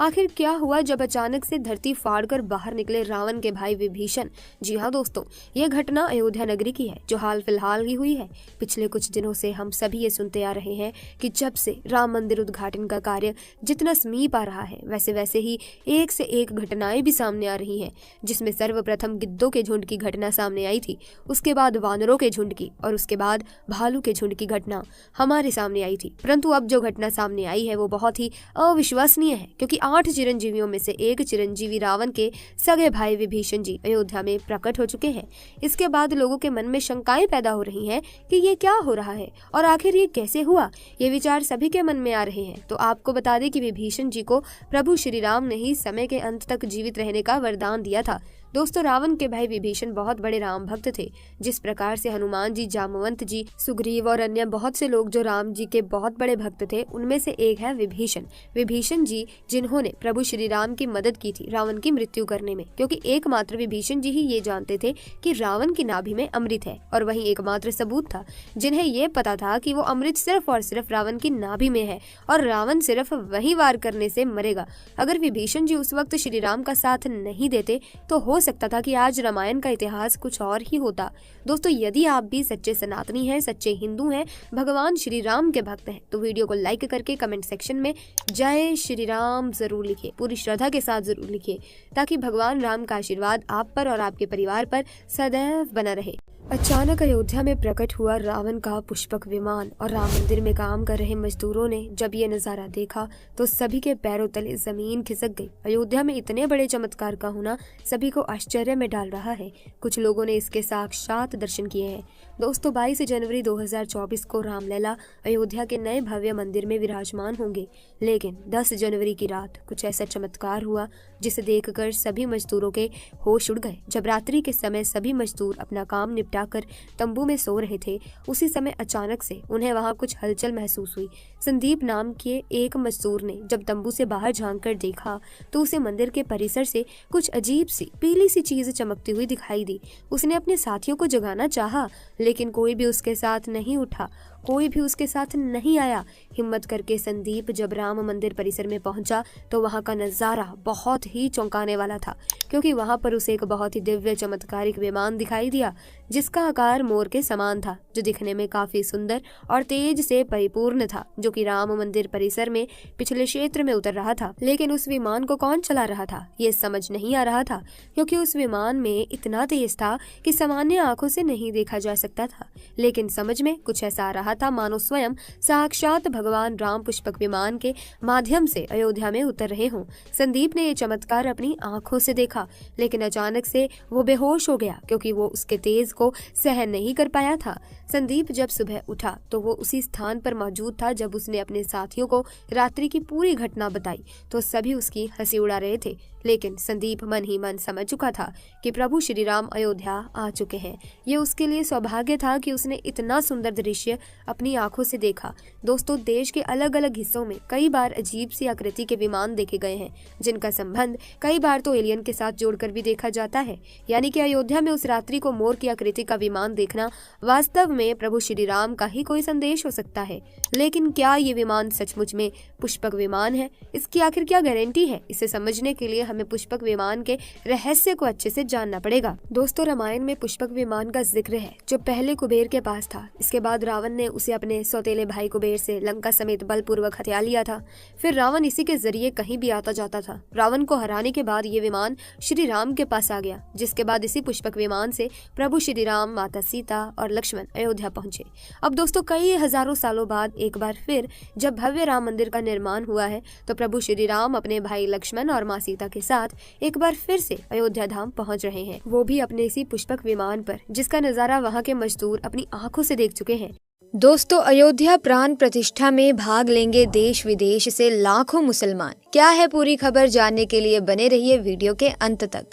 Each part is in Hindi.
आखिर क्या हुआ जब अचानक से धरती फाड़कर बाहर निकले रावण के भाई विभीषण। जी हाँ दोस्तों, यह घटना अयोध्या नगरी की है जो हाल फिलहाल ही हुई है। पिछले कुछ दिनों से हम सभी ये सुनते आ रहे हैं कि जब से राम मंदिर उद्घाटन का कार्य जितना समीप आ रहा है वैसे वैसे ही एक से एक घटनाएं भी सामने आ रही हैं, जिसमें सर्वप्रथम गिद्धों के झुंड की घटना सामने आई थी, उसके बाद वानरों के झुंड की और उसके बाद भालू के झुंड की घटना हमारे सामने आई थी। परंतु अब जो घटना सामने आई है वो बहुत ही अविश्वसनीय है, क्योंकि 8 चिरंजीवियों में से एक चिरंजीवी रावण के सगे भाई विभीषण जी अयोध्या में प्रकट हो चुके हैं। इसके बाद लोगों के मन में शंकाएं पैदा हो रही हैं कि ये क्या हो रहा है और आखिर ये कैसे हुआ। ये विचार सभी के मन में आ रहे हैं। तो आपको बता दें कि विभीषण जी को प्रभु श्री राम ने ही समय के अंत तक जीवित रहने का वरदान दिया था। दोस्तों, रावण के भाई विभीषण बहुत बड़े राम भक्त थे। जिस प्रकार से हनुमान जी, जामवंत जी, सुग्रीव और अन्य बहुत से लोग जो राम जी के बहुत बड़े भक्त थे, उनमें से एक है विभीषण। विभीषण जी जिन्होंने प्रभु श्री राम की मदद की थी रावण की मृत्यु करने में, क्योंकि एकमात्र विभीषण जी ही ये जानते थे कि रावण की नाभि में अमृत है, और वही एकमात्र सबूत था जिन्हें ये पता था कि वो अमृत सिर्फ और सिर्फ रावण की नाभि में है और रावण सिर्फ वही वार करने से मरेगा। अगर विभीषण जी उस वक्त श्री राम का साथ नहीं देते तो हो सकता था कि आज रामायण का इतिहास कुछ और ही होता। दोस्तों, यदि आप भी सच्चे सनातनी हैं, सच्चे हिंदू हैं, भगवान श्री राम के भक्त हैं, तो वीडियो को लाइक करके कमेंट सेक्शन में जय श्री राम जरूर लिखिए, पूरी श्रद्धा के साथ जरूर लिखिए, ताकि भगवान राम का आशीर्वाद आप पर और आपके परिवार पर सदैव बना रहे। अचानक अयोध्या में प्रकट हुआ रावण का पुष्पक विमान और राम मंदिर में काम कर रहे मजदूरों ने जब ये नजारा देखा तो सभी के पैरों तले जमीन खिसक गई। अयोध्या में इतने बड़े चमत्कार का होना सभी को आश्चर्य में डाल रहा है। कुछ लोगों ने इसके साक्षात दर्शन किए हैं। दोस्तों, 22 जनवरी 2024 को रामलला अयोध्या के नए भव्य मंदिर में विराजमान होंगे, लेकिन 10 जनवरी की रात कुछ ऐसा चमत्कार हुआ जिसे देखकर सभी मजदूरों के होश उड़ गए। जब रात्रि के समय सभी मजदूर अपना काम निपटाकर तंबू में सो रहे थे, उसी समय अचानक से उन्हें वहां कुछ हलचल महसूस हुई। संदीप नाम के एक मजदूर ने जब तंबू से बाहर झांक कर देखा तो उसे मंदिर के परिसर से कुछ अजीब सी पीली सी चीज चमकती हुई दिखाई दी। उसने अपने साथियों को जगाना चाहा, लेकिन कोई भी उसके साथ नहीं उठा, कोई भी उसके साथ नहीं आया। हिम्मत करके संदीप जब राम मंदिर परिसर में पहुंचा तो वहां का नजारा बहुत ही चौंकाने वाला था, क्योंकि वहां पर उसे एक बहुत ही दिव्य चमत्कारिक विमान दिखाई दिया जिसका आकार मोर के समान था, जो दिखने में काफी सुंदर और तेज से परिपूर्ण था, जो कि राम मंदिर परिसर में पिछले क्षेत्र में उतर रहा था। लेकिन उस विमान को कौन चला रहा था ये समझ नहीं आ रहा था, क्योंकि उस विमान में इतना तेज था कि सामान्य आंखों से नहीं देखा जा सकता था। लेकिन समझ में कुछ ऐसा आ रहा था मानो स्वयं साक्षात भगवान राम पुष्पक विमान के माध्यम से अयोध्या में उतर रहे हों। संदीप ने ये चमत्कार अपनी आंखों से देखा, लेकिन अचानक से वो बेहोश हो गया, क्योंकि वो उसके तेज को सहन नहीं कर पाया था। संदीप जब सुबह उठा तो वो उसी स्थान पर मौजूद था जब उसने अपने साथियों को रात्रि की पूरी घटना बताई तो सभी उसकी हंसी उड़ा रहे थे। लेकिन संदीप मन ही मन समझ चुका था कि प्रभु श्री राम अयोध्या आ चुके हैं। ये उसके लिए सौभाग्य था कि उसने इतना सुंदर दृश्य अपनी आंखों से देखा। दोस्तों, देश के अलग अलग हिस्सों में कई बार अजीब सी आकृति के विमान देखे गए हैं, जिनका संबंध कई बार तो एलियन के साथ जोड़कर भी देखा जाता है। यानी कि अयोध्या में उस रात्रि को मोर की आकृति का विमान देखना वास्तव में प्रभु श्री राम का ही कोई संदेश हो सकता है। लेकिन क्या ये विमान सचमुच में पुष्पक विमान है? इसकी आखिर क्या गारंटी है? इसे समझने के लिए हमें पुष्पक विमान के रहस्य को अच्छे से जानना पड़ेगा। दोस्तों, रामायण में पुष्पक विमान का जिक्र है जो पहले कुबेर के पास था। इसके बाद रावण ने उसे अपने सौतेले भाई कुबेर से लंका समेत बलपूर्वक हथिया लिया था। फिर रावण इसी के जरिए कहीं भी आता जाता था। रावण को हराने के बाद ये विमान श्री राम के पास आ गया, जिसके बाद इसी पुष्पक विमान से प्रभु श्री राम, माता सीता और लक्ष्मण अयोध्या पहुंचे। अब दोस्तों, कई हजारों सालों बाद एक बार फिर जब भव्य राम मंदिर का निर्माण हुआ है तो प्रभु श्री राम अपने भाई लक्ष्मण और माँ सीता के साथ एक बार फिर से अयोध्या धाम पहुंच रहे हैं, वो भी अपने इसी पुष्पक विमान पर, जिसका नजारा वहां के मजदूर अपनी आंखों से देख चुके हैं। दोस्तों, अयोध्या प्राण प्रतिष्ठा में भाग लेंगे देश विदेश से लाखों मुसलमान। क्या है पूरी खबर जानने के लिए बने रहिए वीडियो के अंत तक।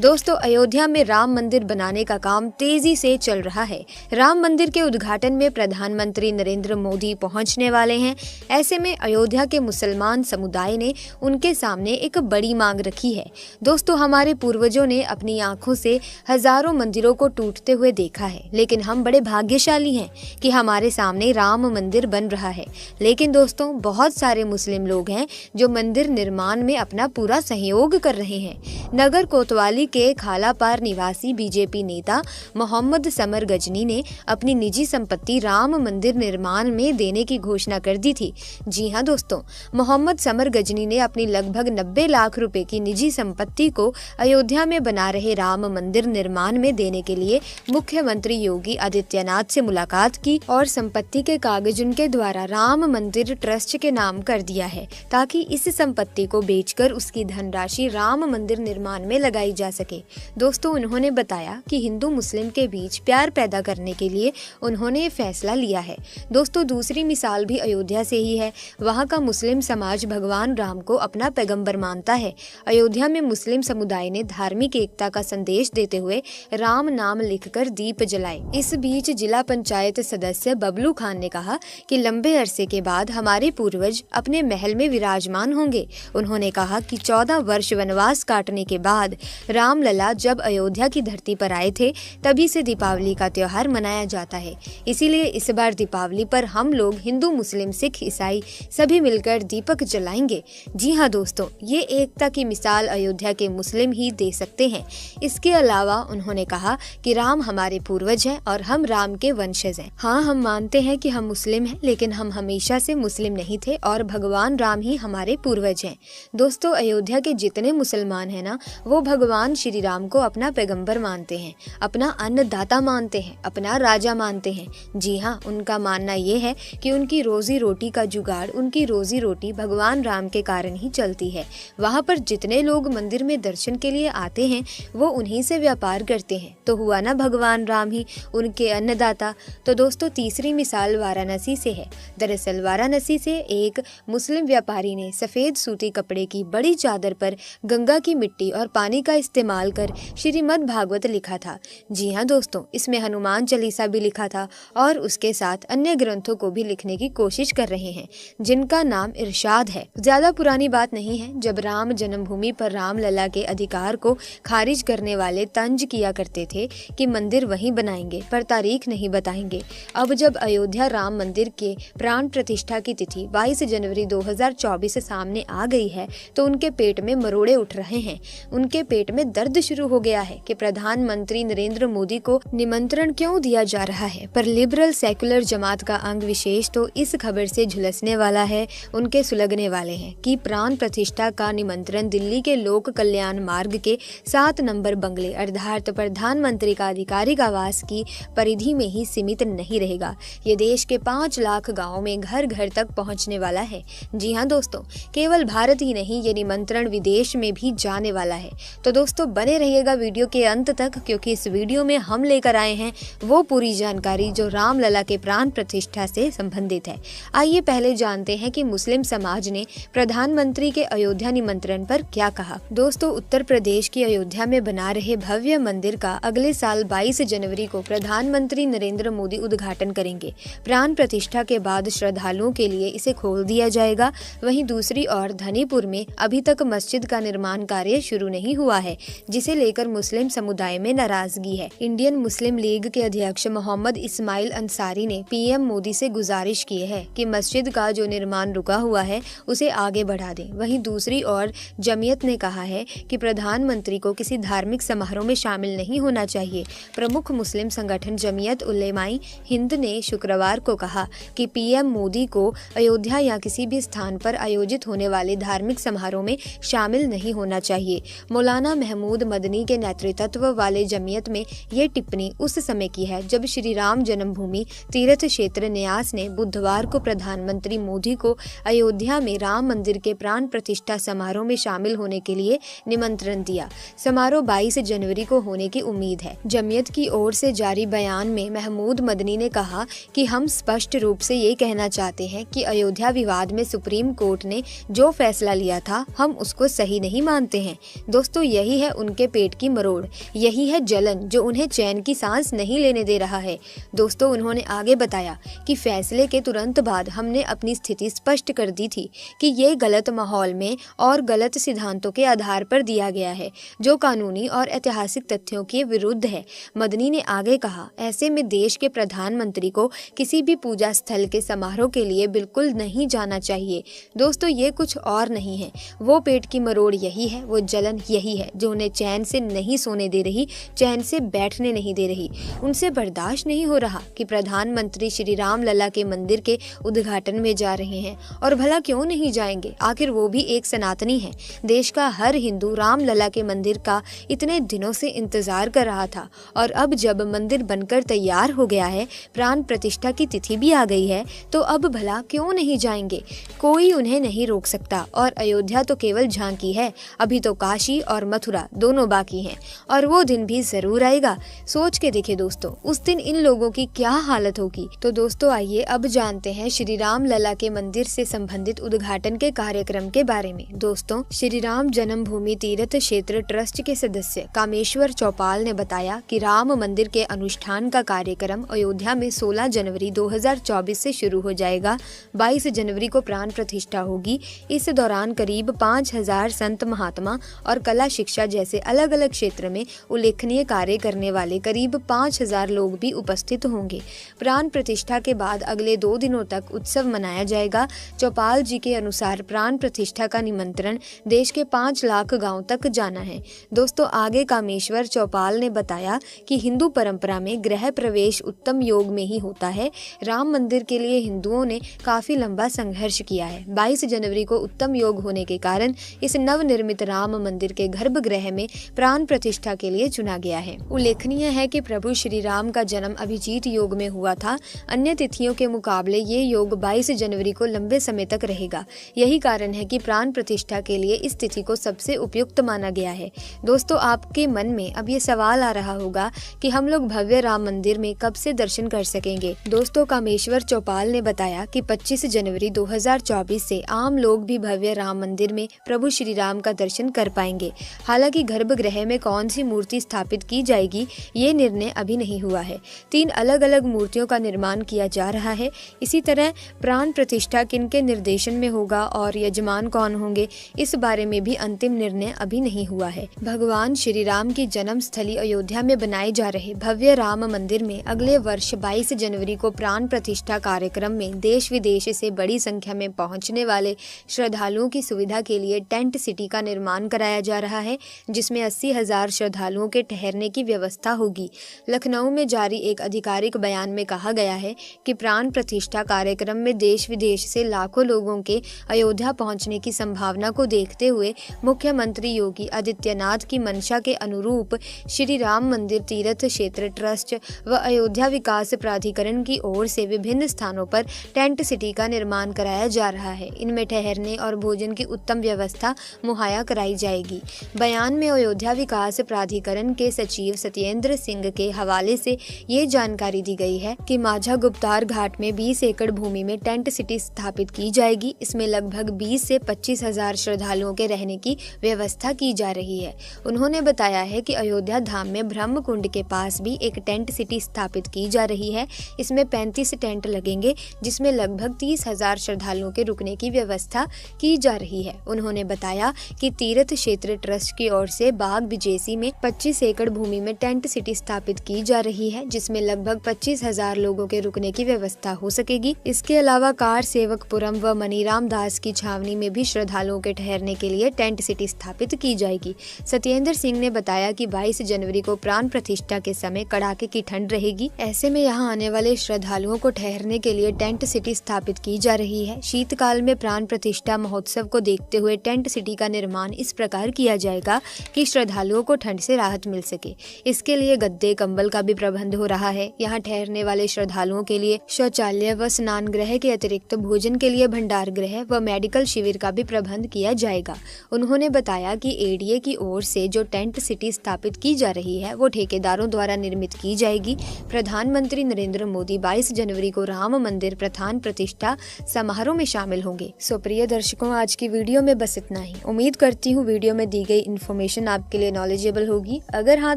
दोस्तों, अयोध्या में राम मंदिर बनाने का काम तेजी से चल रहा है। राम मंदिर के उद्घाटन में प्रधानमंत्री नरेंद्र मोदी पहुंचने वाले हैं। ऐसे में अयोध्या के मुसलमान समुदाय ने उनके सामने एक बड़ी मांग रखी है। दोस्तों, हमारे पूर्वजों ने अपनी आंखों से हजारों मंदिरों को टूटते हुए देखा है, लेकिन हम बड़े भाग्यशाली हैं कि हमारे हमारे सामने राम मंदिर बन रहा है, लेकिन दोस्तों बहुत सारे मुस्लिम लोग हैं जो मंदिर निर्माण में अपना पूरा सहयोग कर रहे हैं। नगर कोतवाली के खालापार निवासी बीजेपी नेता मोहम्मद समर गजनी ने अपनी निजी संपत्ति राम मंदिर निर्माण में देने की घोषणा कर दी थी। जी हाँ दोस्तों, मोहम्मद समर गजनी ने अपनी लगभग 90 लाख रुपए की निजी संपत्ति को अयोध्या में बना रहे राम मंदिर निर्माण में देने के लिए मुख्यमंत्री योगी आदित्यनाथ से मुलाकात की और संपत्ति के कागज उनके द्वारा राम मंदिर ट्रस्ट के नाम कर दिया है, ताकि इस संपत्ति को बेचकर उसकी धनराशि राम मंदिर निर्माण में लगाई जा सके। दोस्तों, उन्होंने बताया कि हिंदू मुस्लिम के बीच प्यार पैदा करने के लिए उन्होंने ये फैसला लिया है। दोस्तों, दूसरी मिसाल भी अयोध्या से ही है। वहाँ का मुस्लिम समाज भगवान राम को अपना पैगंबर मानता है। अयोध्या में मुस्लिम समुदाय ने धार्मिक एकता का संदेश देते हुए राम नाम लिखकर दीप जलाए। इस बीच जिला पंचायत सदस्य बबलू खान ने कहा कि लंबे अरसे के बाद हमारे पूर्वज अपने महल में विराजमान होंगे। उन्होंने कहा कि 14 वर्ष वनवास काटने के बाद रामलला जब अयोध्या की धरती पर आए थे, तभी से दीपावली का त्योहार मनाया जाता है। इसीलिए इस बार दीपावली पर हम लोग हिंदू मुस्लिम सिख ईसाई सभी मिलकर दीपक जलाएंगे। जी हाँ दोस्तों, ये एकता की मिसाल अयोध्या के मुस्लिम ही दे सकते हैं। इसके अलावा उन्होंने कहा कि राम हमारे पूर्वज हैं और हम राम के वंशज हैं। हाँ, हम मानते हैं कि हम मुस्लिम हैं, लेकिन हम हमेशा से मुस्लिम नहीं थे और भगवान राम ही हमारे पूर्वज हैं। दोस्तों, अयोध्या के जितने मुसलमान हैं ना, वो भगवान श्री राम को अपना पैगंबर मानते हैं, अपना अन्नदाता मानते हैं, अपना राजा मानते हैं। जी हाँ, उनका मानना ये है कि उनकी रोजी रोटी का जुगाड़, उनकी रोजी रोटी भगवान राम के कारण ही चलती है। वहाँ पर जितने लोग मंदिर में दर्शन के लिए आते हैं, वो उन्हीं से व्यापार करते हैं। तो हुआ ना भगवान राम ही उनके अन्नदाता। तो दोस्तों, तीसरी मिसाल वाराणसी से है। दरअसल वाराणसी से एक मुस्लिम व्यापारी ने सफेद सूती कपड़े की बड़ी चादर पर गंगा की मिट्टी और पानी का इस्तेमाल कर श्रीमद् भागवत लिखा था। जी हाँ दोस्तों, इसमें हनुमान चालीसा भी लिखा था और उसके साथ अन्य ग्रंथों को भी लिखने की कोशिश कर रहे हैं, जिनका नाम इरशाद है। ज्यादा पुरानी बात नहीं है जब राम जन्मभूमि पर रामलला के अधिकार को खारिज करने वाले तंज किया करते थे कि मंदिर वहीं बनाएंगे पर तारीख नहीं बताएंगे। अब जब अयोध्या राम मंदिर के प्राण प्रतिष्ठा की तिथि 22 जनवरी 2024 सामने आ गई है, तो उनके पेट में मरोड़े उठ रहे हैं। उनके पेट में दर्द शुरू हो गया है कि प्रधानमंत्री नरेंद्र मोदी को निमंत्रण क्यों दिया जा रहा है। पर लिबरल सेकुलर जमात का अंग विशेष तो इस खबर से झुलसने वाला है, उनके सुलगने वाले हैं कि प्राण प्रतिष्ठा का निमंत्रण दिल्ली के लोक कल्याण मार्ग के 7 नंबर बंगले अर्थात प्रधानमंत्री का आधिकारिक आवास की परिधि में ही सीमित नहीं रहेगा। ये देश के 5 लाख गाँव में घर घर तक पहुँचने वाला है। जी हाँ दोस्तों, केवल भारत ही नहीं, ये निमंत्रण विदेश में भी जाने वाला है। तो दोस्तों, बने रहिएगा वीडियो के अंत तक, क्योंकि इस वीडियो में हम लेकर आए हैं वो पूरी जानकारी जो रामलला के प्राण प्रतिष्ठा से संबंधित है। आइए पहले जानते हैं कि मुस्लिम समाज ने प्रधानमंत्री के अयोध्या निमंत्रण पर क्या कहा। दोस्तों, उत्तर प्रदेश की अयोध्या में बना रहे भव्य मंदिर का अगले साल 22 जनवरी को प्रधानमंत्री नरेंद्र मोदी उद्घाटन करेंगे। प्राण प्रतिष्ठा के बाद श्रद्धालुओं के लिए इसे खोल दिया जाएगा। वहीं दूसरी ओर धनीपुर में अभी तक मस्जिद का निर्माण कार्य शुरू नहीं हुआ है, जिसे लेकर मुस्लिम समुदाय में नाराजगी है। इंडियन मुस्लिम लीग के अध्यक्ष मोहम्मद इस्माइल अंसारी ने पीएम मोदी से गुजारिश की है कि मस्जिद का जो निर्माण रुका हुआ है उसे आगे बढ़ा दें। वहीं दूसरी ओर जमीयत ने कहा है कि प्रधानमंत्री को किसी धार्मिक समारोह में शामिल नहीं होना चाहिए। प्रमुख मुस्लिम संगठन जमीयत उलेमाई हिंद ने शुक्रवार को कहा कि पीएम मोदी को अयोध्या या किसी भी स्थान पर आयोजित होने वाले धार्मिक समारोह में शामिल नहीं होना चाहिए। मौलाना महमूद मदनी के नेतृत्व वाले जमीयत में ये टिप्पणी उस समय की है जब श्री राम जन्मभूमि तीर्थ क्षेत्र न्यास ने बुधवार को प्रधानमंत्री मोदी को अयोध्या में राम मंदिर के प्राण प्रतिष्ठा समारोह में शामिल होने के लिए निमंत्रण दिया। समारोह 22 जनवरी को होने की उम्मीद है। जमीयत की ओर से जारी बयान में महमूद मदनी ने कहा कि हम स्पष्ट रूप से ये कहना चाहते हैं कि अयोध्या विवाद में सुप्रीम कोर्ट ने जो फैसला लिया था, हम उसको सही नहीं मानते हैं। दोस्तों, यही है उनके पेट की मरोड़, यही है जलन जो उन्हें चैन की सांस नहीं लेने दे रहा है। दोस्तों, उन्होंने आगे बताया कि फैसले के तुरंत बाद हमने अपनी स्थिति स्पष्ट कर दी थी कि ये गलत माहौल में और गलत सिद्धांतों के आधार पर दिया गया है, जो कानूनी और ऐतिहासिक तथ्यों के विरुद्ध है। मदनी ने आगे कहा, ऐसे में देश के प्रधानमंत्री को किसी भी पूजा स्थल के समारोह के लिए बिल्कुल नहीं जाना चाहिए। दोस्तों, ये कुछ और नहीं है, वो पेट की मरोड़ यही है, वो जलन यही है जो उन्हें चैन से नहीं सोने दे रही, चैन से बैठने नहीं दे रही। उनसे बर्दाश्त नहीं हो रहा कि प्रधानमंत्री श्री राम लला के मंदिर के उद्घाटन में जा रहे हैं। और भला क्यों नहीं जाएंगे, आखिर वो भी एक सनातनी है। देश का हर हिंदू राम लला के मंदिर का इतने दिनों से इंतजार कर रहा था, और अब जब मंदिर बनकर तैयार हो गया है, प्राण प्रतिष्ठा की तिथि भी आ गई है, तो अब भला क्यों नहीं जाएंगे। कोई उन्हें नहीं रोक सकता। और अयोध्या तो केवल झांकी है, अभी तो काशी और मथुरा दोनों बाकी हैं, और वो दिन भी जरूर आएगा। सोच के देखिए दोस्तों, उस दिन इन लोगों की क्या हालत होगी। तो दोस्तों, आइए अब जानते हैं श्री राम लला के मंदिर से संबंधित उद्घाटन के कार्यक्रम के बारे में। दोस्तों, श्री राम जन्मभूमि तीर्थ क्षेत्र ट्रस्ट के सदस्य कामेश्वर चौपाल ने बताया कि राम मंदिर के अनुष्ठान का कार्यक्रम अयोध्या में 16 जनवरी 2024 से शुरू हो जाएगा। 22 जनवरी को प्राण प्रतिष्ठा होगी। इस दौरान करीब 5000 संत महात्मा और कला शिक्षा जैसे अलग अलग क्षेत्र में उल्लेखनीय कार्य करने वाले करीब 5000 लोग भी उपस्थित होंगे। प्राण प्रतिष्ठा के बाद अगले 2 दिनों तक उत्सव मनाया जाएगा। चौपाल जी के अनुसार प्राण प्रतिष्ठा का निमंत्रण देश के 5 लाख गाँव तक जाना है। दोस्तों, आगे कामेश्वर चौपाल ने बताया कि हिंदू परंपरा में गृह प्रवेश उत्तम योग में ही होता है। राम मंदिर के लिए हिंदुओं ने काफी लंबा संघर्ष किया है। 22 जनवरी को उत्तम योग होने के कारण इस नवनिर्मित राम मंदिर के गर्भगृह में प्राण प्रतिष्ठा के लिए चुना गया है। उल्लेखनीय है कि प्रभु श्री राम का जन्म अभिजीत योग में हुआ था। अन्य तिथियों के मुकाबले ये योग 22 जनवरी को लंबे समय तक रहेगा। यही कारण है कि प्राण प्रतिष्ठा के लिए इस तिथि को सबसे उपयुक्त माना गया है। दोस्तों, आपके मन में अब ये सवाल आ रहा होगा कि हम लोग भव्य राम मंदिर में कब से दर्शन कर सकेंगे। दोस्तों, कामेश्वर चौपाल ने बताया कि 25 जनवरी 2024 से आम लोग भी भव्य राम मंदिर में प्रभु श्री राम का दर्शन कर पाएंगे। हालांकि गर्भगृह में कौन सी मूर्ति स्थापित की जाएगी, ये निर्णय अभी नहीं हुआ है। 3 अलग अलग मूर्तियों का निर्माण किया जा रहा है। इसी तरह प्राण प्रतिष्ठा किनके निर्देशन में होगा और यजमान कौन होंगे, इस बारे में भी अंतिम निर्णय अभी नहीं हुआ है। भगवान श्री राम की जन्म स्थली अयोध्या में बनाए जा रहे भव्य राम मंदिर में अगले वर्ष 22 जनवरी को प्राण प्रतिष्ठा कार्यक्रम में देश विदेश से बड़ी संख्या में पहुंचने वाले श्रद्धालुओं की सुविधा के लिए टेंट सिटी का निर्माण कराया जा रहा है, जिसमें 80,000 श्रद्धालुओं के ठहरने की व्यवस्था होगी। लखनऊ में जारी एक आधिकारिक बयान में कहा गया है कि प्राण प्रतिष्ठा कार्यक्रम में देश विदेश से लाखों लोगों के अयोध्या पहुंचने की संभावना को देखते हुए मुख्यमंत्री योगी आदित्यनाथ की मंशा के अनुरूप श्री राम मंदिर तीर्थ क्षेत्र ट्रस्ट व अयोध्या विकास प्राधिकरण की ओर से विभिन्न स्थानों पर टेंट सिटी का निर्माण कराया जा रहा है। इनमें ठहरने और भोजन की उत्तम व्यवस्था मुहैया कराई जाएगी। बयान में अयोध्या विकास प्राधिकरण के सचिव सत्येंद्र सिंह के हवाले से ये जानकारी दी गई है कि माझा गुप्तार घाट में 20 एकड़ भूमि में टेंट सिटी स्थापित की जाएगी। इसमें लगभग 20 से 25,000 श्रद्धालुओं के रहने की व्यवस्था की जा रही है। उन्होंने बताया है कि अयोध्या धाम में ब्रह्म कुंड के पास भी एक टेंट सिटी स्थापित की जा रही है। इसमें 35 टेंट लगेंगे, जिसमें लगभग 30,000 श्रद्धालुओं के रुकने की व्यवस्था की जा रही है। उन्होंने बताया कि तीर्थ क्षेत्र ट्रस्ट की ओर से बाग बिजेसी में 25 एकड़ भूमि में टेंट सिटी स्थापित की जा रही है, जिसमें लगभग 25,000 लोगों के रुकने की व्यवस्था हो सकेगी। इसके अलावा कार सेवकपुरम व मनीराम दास की छावनी में भी श्रद्धालुओं के ठहरने के लिए टेंट सिटी स्थापित की जाएगी। सत्येंद्र सिंह ने बताया कि 22 जनवरी को प्राण प्रतिष्ठा के समय कड़ाके की ठंड रहेगी। ऐसे में यहाँ आने वाले श्रद्धालुओं को ठहरने के लिए टेंट सिटी स्थापित की जा रही है। शीतकाल में प्राण प्रतिष्ठा महोत्सव को देखते हुए टेंट सिटी का निर्माण इस प्रकार किया जाएगा कि श्रद्धालुओं को ठंड से राहत मिल सके। इसके लिए गद्दे कंबल का भी प्रबंध हो रहा है। यहाँ ठहरने वाले श्रद्धालुओं के लिए शौचालय व स्नान गृह के अतिरिक्त भोजन के लिए भंडार गृह व मेडिकल शिविर का भी प्रबंध किया जाएगा। उन्होंने बताया कि एडीए की ओर से जो टेंट सिटी स्थापित की जा रही है वो ठेकेदारों द्वारा निर्मित की जाएगी। प्रधानमंत्री नरेंद्र मोदी 22 जनवरी को राम मंदिर प्राण प्रतिष्ठा समारोह में शामिल होंगे। सो प्रिय दर्शकों, आज की वीडियो में बस इतना ही। उम्मीद करती हूँ वीडियो में दी गई इन्फॉर्मेशन आपके लिए नॉलेजेबल होगी। अगर हाँ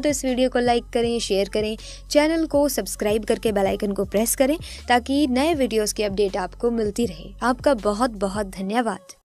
तो इस वीडियो को लाइक करें, शेयर करें, चैनल को सब्सक्राइब करके बेल आइकन को प्रेस करें ताकि नए वीडियोस की अपडेट आपको मिलती रहे। आपका बहुत बहुत धन्यवाद।